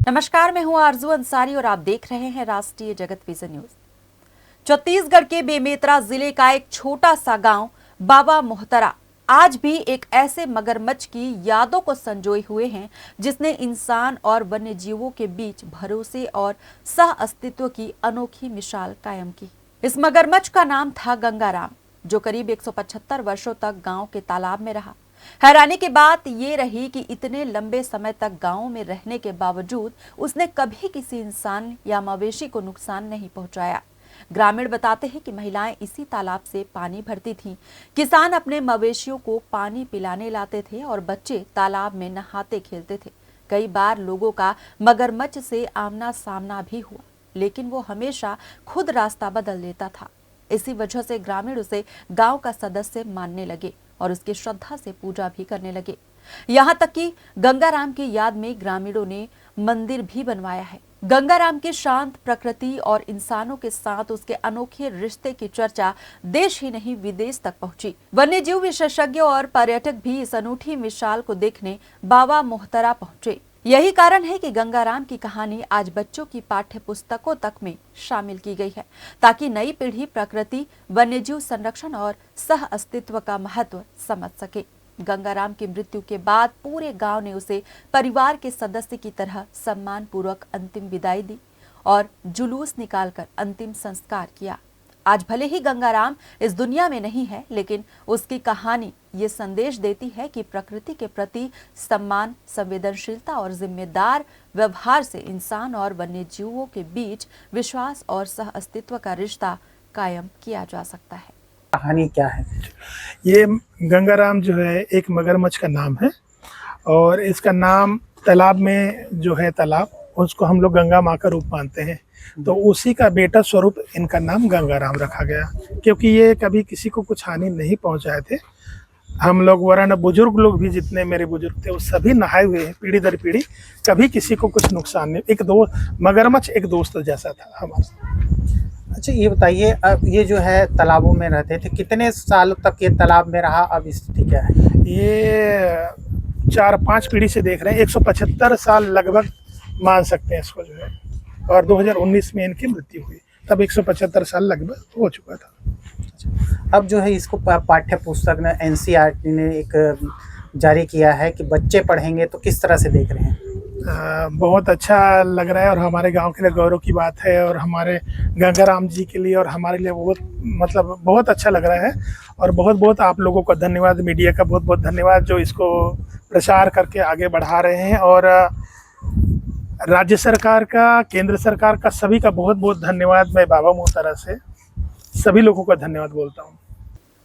नमस्कार, मैं हूं आरजू अंसारी और आप देख रहे हैं राष्ट्रीय जगत विजन न्यूज। छत्तीसगढ़ के बेमेतरा जिले का एक छोटा सा गांव बाबा मोहतरा आज भी एक ऐसे मगरमच्छ की यादों को संजोए हुए हैं जिसने इंसान और वन्य जीवों के बीच भरोसे और सह अस्तित्व की अनोखी मिसाल कायम की। इस मगरमच्छ का नाम था गंगाराम, जो करीब 175 वर्षों तक गांव के तालाब में रहा। हैरानी की बात ये रही कि इतने लंबे समय तक गांव में रहने के बावजूद उसने कभी किसी इंसान या मवेशी को नुकसान नहीं पहुंचाया। ग्रामीण बताते हैं कि महिलाएं इसी तालाब से पानी भरती थीं, किसान अपने मवेशियों को पानी पिलाने लाते थे और बच्चे तालाब में नहाते खेलते थे। कई बार लोगों का मगरमच्छ से आमना सामना भी हुआ, लेकिन वो हमेशा खुद रास्ता बदल लेता था। इसी वजह से ग्रामीण उसे गांव का सदस्य मानने लगे और उसकी श्रद्धा से पूजा भी करने लगे। यहाँ तक कि गंगाराम की याद में ग्रामीणों ने मंदिर भी बनवाया है। गंगाराम की शांत प्रकृति और इंसानों के साथ उसके अनोखे रिश्ते की चर्चा देश ही नहीं विदेश तक पहुंची। वन्यजीव विशेषज्ञ और पर्यटक भी इस अनूठी मिसाल को देखने बाबा मोहतरा पहुंचे। यही कारण है कि गंगाराम की कहानी आज बच्चों की पाठ्य पुस्तकों तक में शामिल की गई है, ताकि नई पीढ़ी प्रकृति, वन्यजीव संरक्षण और सह अस्तित्व का महत्व समझ सके। गंगाराम की मृत्यु के बाद पूरे गांव ने उसे परिवार के सदस्य की तरह सम्मान पूर्वक अंतिम विदाई दी और जुलूस निकालकर अंतिम संस्कार किया। आज भले ही गंगाराम इस दुनिया में नहीं है, लेकिन उसकी कहानी ये संदेश देती है कि प्रकृति के प्रति सम्मान, संवेदनशीलता और जिम्मेदार व्यवहार से इंसान और वन्य जीवों के बीच विश्वास और सह अस्तित्व का रिश्ता कायम किया जा सकता है। कहानी क्या है? ये गंगाराम जो है एक मगरमच्छ का नाम है और इसका नाम तालाब में जो है तालाब, उसको हम लोग गंगा माँ का रूप मानते हैं, तो उसी का बेटा स्वरूप इनका नाम गंगाराम रखा गया, क्योंकि ये कभी किसी को कुछ हानि नहीं पहुंचाए थे। हम लोग वरना बुजुर्ग लोग भी, जितने मेरे बुजुर्ग थे, वो सभी नहाए हुए हैं पीढ़ी दर पीढ़ी, कभी किसी को कुछ नुकसान नहीं। एक दो मगरमच्छ एक दोस्त जैसा था हमारा। अच्छा, ये बताइए, अब ये जो है तालाबों में रहते थे, कितने साल तक ये तालाब में रहा? अब स्थिति क्या है? ये 4-5 पीढ़ी से देख रहे हैं, 175 साल लगभग मान सकते हैं इसको जो है, और 2019 में इनकी मृत्यु हुई, तब 175 साल लगभग हो चुका था। अब जो है इसको पाठ्य पुस्तक ने एनसीईआरटी ने एक जारी किया है कि बच्चे पढ़ेंगे, तो किस तरह से देख रहे हैं? बहुत अच्छा लग रहा है और हमारे गांव के लिए गौरव की बात है, और हमारे गंगाराम जी के लिए और हमारे लिए बहुत अच्छा लग रहा है। और बहुत बहुत आप लोगों का धन्यवाद, मीडिया का बहुत बहुत धन्यवाद, जो इसको प्रचार करके आगे बढ़ा रहे हैं। और राज्य सरकार का, केंद्र सरकार का, सभी का बहुत बहुत धन्यवाद। मैं बाबा मोहतरा से सभी लोगों का धन्यवाद बोलता हूँ।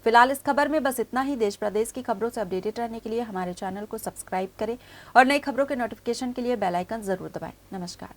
फिलहाल इस खबर में बस इतना ही। देश प्रदेश की खबरों से अपडेटेड रहने के लिए हमारे चैनल को सब्सक्राइब करें और नई खबरों के नोटिफिकेशन के लिए बेल आइकन जरूर दबाएं। नमस्कार।